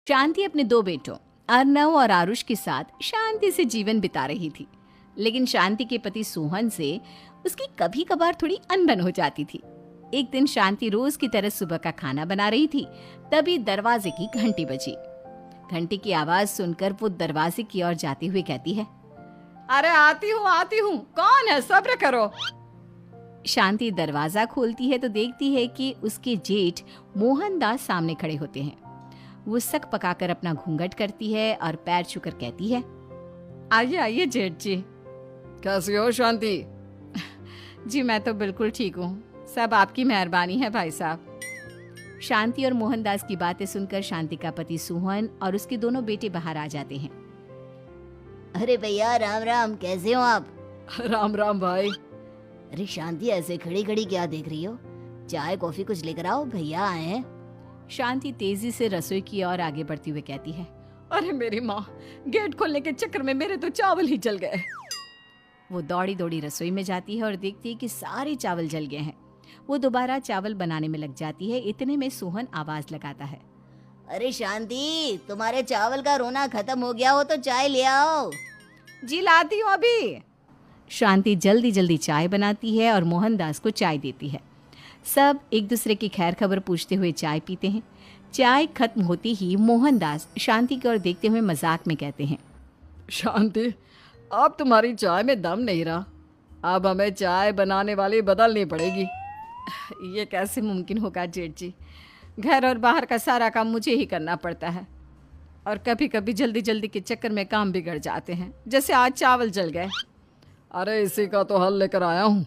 शांति अपने दो बेटों अर्नव और आरुष के साथ शांति से जीवन बिता रही थी। लेकिन शांति के पति सोहन से उसकी कभी कभार थोड़ी अनबन हो जाती थी। एक दिन शांति रोज की तरह सुबह का खाना बना रही थी, तभी दरवाजे की घंटी बजी। घंटी की आवाज सुनकर वो दरवाजे की ओर जाते हुए कहती है, अरे आती हूँ, कौन है, सब्र करो। शांति दरवाजा खोलती है तो देखती है कि उसके जेठ मोहनदास सामने खड़े होते हैं। वो सक पकाकर अपना घूंघट करती है और पैर छूकर कहती है, आइए आइए जेठ जी। कैसी हो शांति? जी मैं तो बिल्कुल ठीक हूँ, सब आपकी मेहरबानी है भाई साहब। शांति और मोहनदास की बातें सुनकर शांति का पति सोहन और उसके दोनों बेटे बाहर आ जाते हैं। अरे भैया राम राम, कैसे हो आप? राम राम भाई। अरे शांति, ऐसे खड़ी खड़ी क्या देख रही हो? चाय कॉफी कुछ लेकर आओ, भैया आए हैं। शांति तेजी से रसोई की ओर आगे बढ़ती हुए कहती है, अरे मेरी माँ, गेट खोलने के चक्कर में मेरे तो चावल ही जल गए। वो दौड़ी दौड़ी रसोई में जाती है और देखती है कि सारे चावल जल गए हैं। वो दोबारा चावल बनाने में लग जाती है। इतने में सोहन आवाज लगाता है, अरे शांति, तुम्हारे चावल का रोना खत्म हो गया हो तो चाय ले आओ। जी लाती हूँ अभी। शांति जल्दी जल्दी चाय बनाती है और मोहनदास को चाय देती है। सब एक दूसरे की खैर खबर पूछते हुए चाय पीते हैं। चाय खत्म होती ही मोहनदास शांति की ओर देखते हुए मजाक में कहते हैं, शांति, अब तुम्हारी चाय में दम नहीं रहा, अब हमें चाय बनाने वाली बदलनी पड़ेगी। ये कैसे मुमकिन होगा जेठ जी, घर और बाहर का सारा काम मुझे ही करना पड़ता है और कभी कभी जल्दी जल्दी के चक्कर में काम बिगड़ जाते हैं, जैसे आज चावल जल गए। अरे इसी का तो हल लेकर आया हूँ।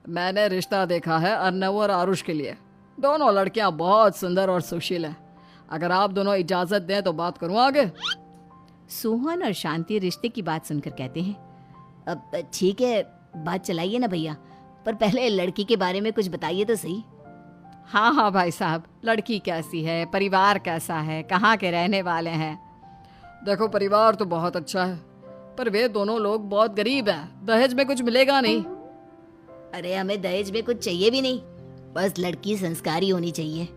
मैंने रिश्ता देखा है अर्नव और आरुष के लिए। दोनों लड़कियाँ बहुत सुंदर और सुशील हैं। अगर आप दोनों इजाज़त दें तो बात करूँ आगे। सोहन और शांति रिश्ते की बात सुनकर कहते हैं, अब ठीक है, बात चलाइए ना भैया, पर पहले लड़की के बारे में कुछ बताइए तो सही। हाँ हाँ भाई साहब, लड़की कैसी है, परिवार कैसा है, कहाँ के रहने वाले हैं? देखो, परिवार तो बहुत अच्छा है, पर वे दोनों लोग बहुत गरीब हैं। दहेज में कुछ मिलेगा नहीं। अरे हमें दहेज में कुछ चाहिए भी नहीं, बस लड़की संस्कारी होनी चाहिए।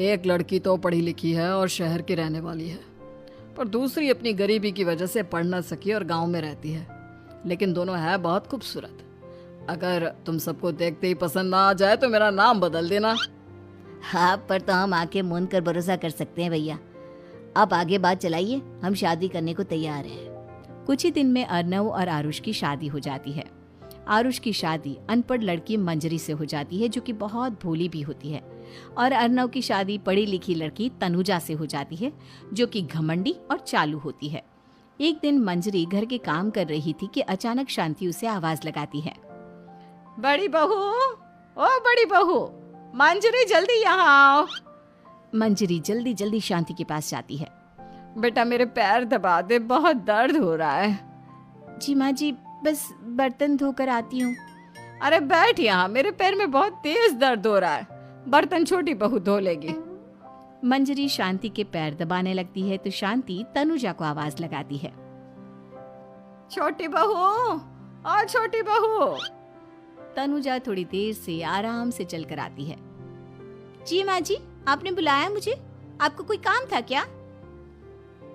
एक लड़की तो पढ़ी लिखी है और शहर की रहने वाली है, पर दूसरी अपनी गरीबी की वजह से पढ़ न सकी और गांव में रहती है। लेकिन दोनों है बहुत खूबसूरत। अगर तुम सबको देखते ही पसंद ना आ जाए तो मेरा नाम बदल देना। हाँ, पर तो हम आके मूंद कर भरोसा कर सकते हैं भैया। आप आगे बात चलाइए, हम शादी करने को तैयार हैं। कुछ ही दिन में अर्नव और आरुष की शादी हो जाती है। आरुष की शादी अनपढ़ लड़की मंजरी से हो जाती है, जो कि बहुत भोली भी होती है, और अर्नव की शादी पढ़ी लिखी लड़की तनुजा से हो जाती है, जो कि घमंडी और चालू होती है। एक दिन मंजरी घर के काम कर रही थी कि अचानक शांति उसे आवाज लगाती है, बड़ी बहू, ओ बड़ी बहू, मंजरी जल्दी यहाँ आओ। मंजरी जल्दी जल्दी शांति के पास जाती है। बेटा मेरे पैर दबा दे, बहुत दर्द हो रहा है। जी माँ जी, बस बर्तन धोकर आती हूँ। अरे बैठ यहाँ, मेरे पैर में बहुत तेज दर्द हो रहा है, बर्तन छोटी बहू धो लेगी। मंजरी शांति के पैर दबाने लगती है तो शांति तनुजा को आवाज लगाती है, छोटी बहू, और छोटी बहू। तनुजा थोड़ी देर से आराम से चलकर आती है। जी माँ जी, आपने बुलाया मुझे? आपको कोई काम था क्या?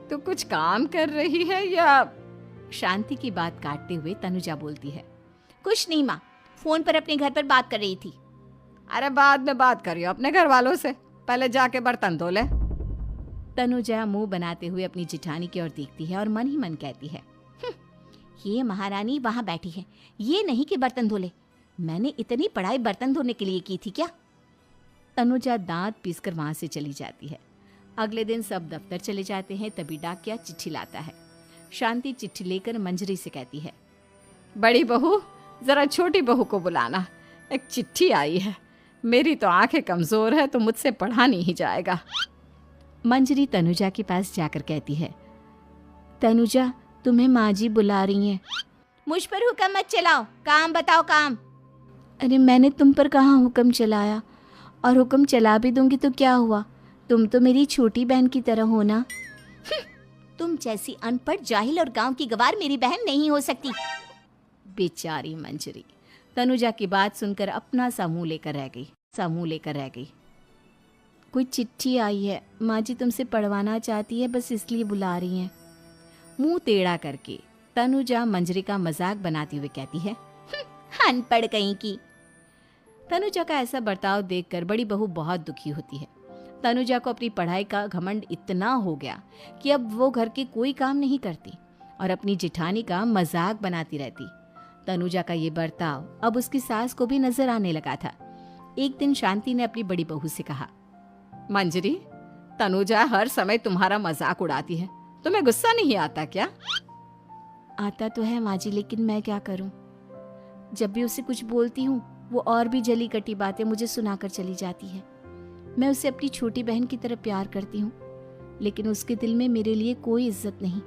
तू कुछ काम कर रही है या? शांति की बात काटते हुए तनुजा बोलती है, कुछ नहीं माँ, फोन पर अपने घर पर बात कर रही थी। अरे बाद में बात करियो अपने घर वालों से, पहले जाके बर्तन धो ले। तनुजा मुंह बनाते हुए अपनी जिठानी की ओर देखती है और मन ही मन कहती है, ये महारानी वहां बैठी है, ये नहीं कि बर्तन धो ले। मैंने इतनी पढ़ाई बर्तन धोने के लिए की थी क्या? तनुजा दांत पीसकर वहां से चली जाती है। अगले दिन सब दफ्तर चले जाते हैं, तभी डाकिया चिट्ठी लाता है। शांति चिट्ठी लेकर मंजरी से कहती है, बड़ी बहू, जरा छोटी बहू को बुलाना, एक चिट्ठी आई है। मेरी तो आंखें कमजोर है तो मुझसे पढ़ा नहीं जाएगा। मंजरी तनुजा के पास जाकर कहती है, तनुजा, तुम्हें माँ जी बुला रही हैं। मुझ पर हुक्म मत चलाओ, काम बताओ काम। अरे मैंने तुम पर कहाँ हुक्म चलाया, और हुक्म चला भी दूंगी तो क्या हुआ, तुम तो मेरी छोटी बहन की तरह हो ना। तुम जैसी अनपढ़, जाहिल और गांव की गवार मेरी बहन नहीं हो सकती। बेचारी मंजरी तनुजा की बात सुनकर अपना सा मुंह लेकर रह गई। कोई चिट्ठी आई है, माँ जी तुमसे पढ़वाना चाहती है, बस इसलिए बुला रही हैं। मुंह टेढ़ा करके तनुजा मंजरी का मजाक बनाती हुए कहती है, अनपढ़ कहीं की। तनुजा का ऐसा बर्ताव देखकर बड़ी बहू बहुत दुखी होती है। तनुजा को अपनी पढ़ाई का घमंड इतना हो गया कि अब वो घर के कोई काम नहीं करती और अपनी जेठानी का मजाक बनाती रहती। तनुजा का ये बर्ताव अब उसकी सास को भी नजर आने लगा था। एक दिन शांति ने अपनी बड़ी बहू से कहा, मंजरी, तनुजा हर समय तुम्हारा मजाक उड़ाती है, तुम्हें गुस्सा नहीं आता क्या? आता तो है माँ जी, लेकिन मैं क्या करूं? जब भी उसे कुछ बोलती हूँ वो और भी जली कटी बातें मुझे सुनाकर चली जाती है। मैं उसे अपनी छोटी बहन की तरह प्यार करती हूँ, लेकिन उसके दिल में मेरे लिए कोई इज्जत नहीं।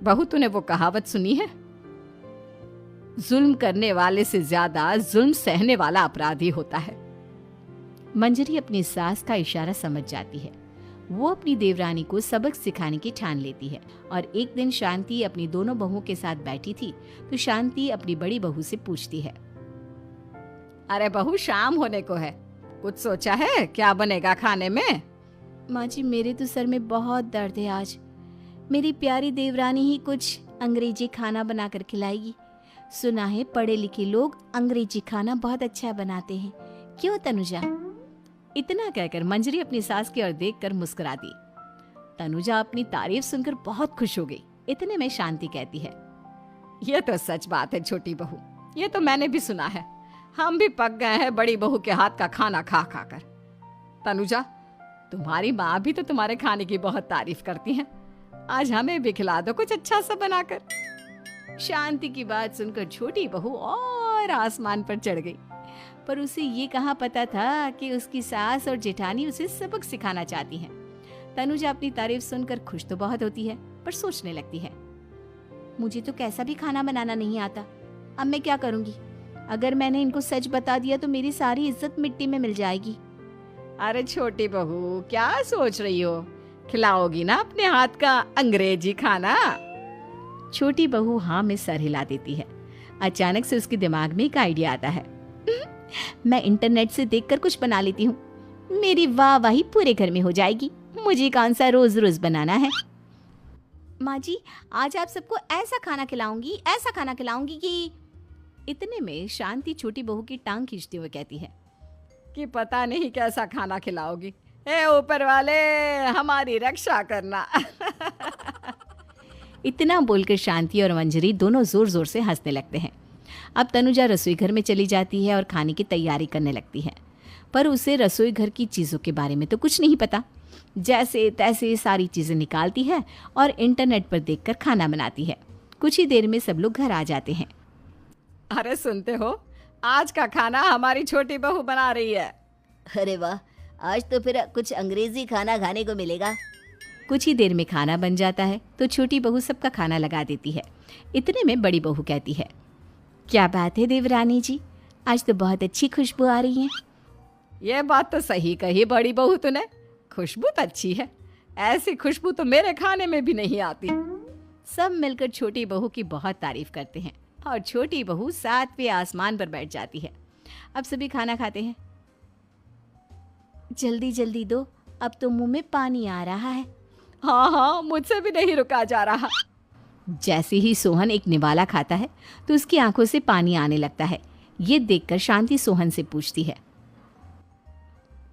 बहू, तूने वो कहावत सुनी है, जुल्म करने वाले से ज्यादा जुल्म सहने वाला अपराधी होता है। मंजरी अपनी सास का इशारा समझ जाती है। वो अपनी देवरानी को सबक सिखाने की ठान लेती है और एक दिन शांति अपनी दोनों बहुओं के साथ बैठी थी तो शांति अपनी बड़ी बहू से पूछती है, अरे बहू, शाम होने को है, कुछ सोचा है क्या बनेगा खाने में? माँ जी, मेरे तो सर में बहुत दर्द है आज। मेरी प्यारी देवरानी ही कुछ अंग्रेजी खाना बनाकर खिलाएगी। सुना है पढ़े लिखे लोग अंग्रेजी खाना बहुत अच्छा बनाते हैं, क्यों तनुजा? इतना कहकर मंजरी अपनी सास की ओर देखकर मुस्कुरा दी। तनुजा अपनी तारीफ सुनकर बहुत खुश हो गई। इतने में शांति कहती है, ये तो सच बात है छोटी बहू, ये तो मैंने भी सुना है। हम भी पक गए हैं बड़ी बहू के हाथ का खाना खा खा कर। तनुजा, तुम्हारी माँ भी तो तुम्हारे खाने की बहुत तारीफ करती हैं। आज हमें भी खिला दो कुछ अच्छा सा बनाकर। शांति की बात सुनकर छोटी बहू और आसमान पर चढ़ गई, पर उसे ये कहाँ पता था कि उसकी सास और जेठानी उसे सबक सिखाना चाहती हैं। तनुजा अपनी तारीफ सुनकर खुश तो बहुत होती है, पर सोचने लगती है, मुझे तो कैसा भी खाना बनाना नहीं आता। अब मैं क्या करूंगी? अगर मैंने इनको सच बता दिया तो मेरी सारी इज्जत मिट्टी में मिल जाएगी। अरे छोटी बहू, क्या सोच रही हो? खिलाओगी ना अपने हाथ का अंग्रेजी खाना? छोटी बहू हाँ में सर हिला देती है। अचानक से उसके दिमाग में एक आइडिया आता है। मैं इंटरनेट से देखकर कुछ बना लेती हूँ, मेरी वाहवाही पूरे घर में हो जाएगी। मुझे कौन सा रोज रोज बनाना है। माँ जी, आज आप सबको ऐसा खाना खिलाऊंगी, ऐसा खाना खिलाऊंगी कि। इतने में शांति छोटी बहू की टांग खींचते हुए कहती है कि पता नहीं कैसा खाना खिलाओगी। ए ऊपर वाले, हमारी रक्षा करना। इतना बोलकर शांति और मंजरी दोनों जोर जोर से हंसने लगते हैं। अब तनुजा रसोई घर में चली जाती है और खाने की तैयारी करने लगती है, पर उसे रसोई घर की चीज़ों के बारे में तो कुछ नहीं पता। जैसे तैसे सारी चीज़ें निकालती है और इंटरनेट पर देखकर खाना बनाती है। कुछ ही देर में सब लोग घर आ जाते हैं। अरे सुनते हो, आज का खाना हमारी छोटी बहू बना रही है। अरे वाह, आज तो फिर कुछ अंग्रेजी खाना खाने को मिलेगा। कुछ ही देर में खाना बन जाता है तो छोटी बहू सबका खाना लगा देती है। इतने में बड़ी बहू कहती है, क्या बात है देवरानी जी, आज तो बहुत अच्छी खुशबू आ रही है। ये बात तो सही कही बड़ी बहू तूने, खुशबू तो अच्छी है। ऐसी खुशबू तो मेरे खाने में भी नहीं आती। सब मिलकर छोटी बहू की बहुत तारीफ करते हैं और छोटी बहू 7वें आसमान पर बैठ जाती है। अब सभी खाना खाते हैं। जल्दी जल्दी दो, अब तो मुंह में पानी आ रहा है। हाँ हाँ, मुझसे भी नहीं रुका जा रहा। जैसे ही सोहन एक निवाला खाता है तो उसकी आंखों से पानी आने लगता है। ये देखकर शांति सोहन से पूछती है,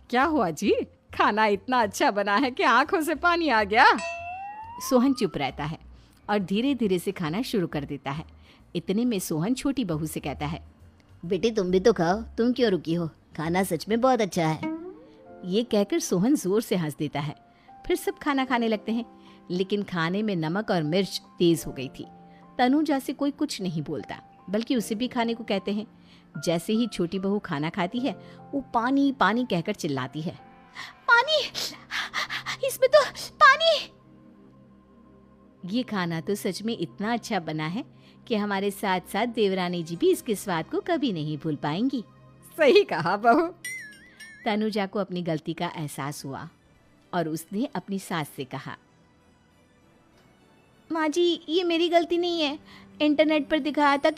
क्या हुआ जी, खाना इतना अच्छा बना है कि आंखों से पानी आ गया? सोहन चुप रहता है और धीरे धीरे से खाना शुरू कर देता है। इतने में सोहन छोटी बहू से कहता है, बेटी तुम भी तो खाओ, तुम क्यों रुकी हो? खाना सच में बहुत अच्छा है। ये कहकर सोहन जोर से हंस देता है। फिर सब खाना खाने लगते हैं, लेकिन खाने में नमक और मिर्च तेज हो गई थी। तनुजा से कोई कुछ नहीं बोलता, बल्कि उसे भी खाने को कहते हैं। जैसे ही छोटी बहू खाना खाती है वो पानी पानी कहकर चिल्लाती है, पानी, इसमें तो पानी। ये खाना तो सच में इतना अच्छा बना है कि हमारे साथ साथ देवरानी जी भी इसके स्वाद को कभी नहीं भूल पाएंगी। सही कहा बहू। तनुजा को अपनी गलती का एहसास हुआ और उसने अपनी सास से कहा, माँ जी ये मेरी गलती नहीं है, इंटरनेट पर दिखाया था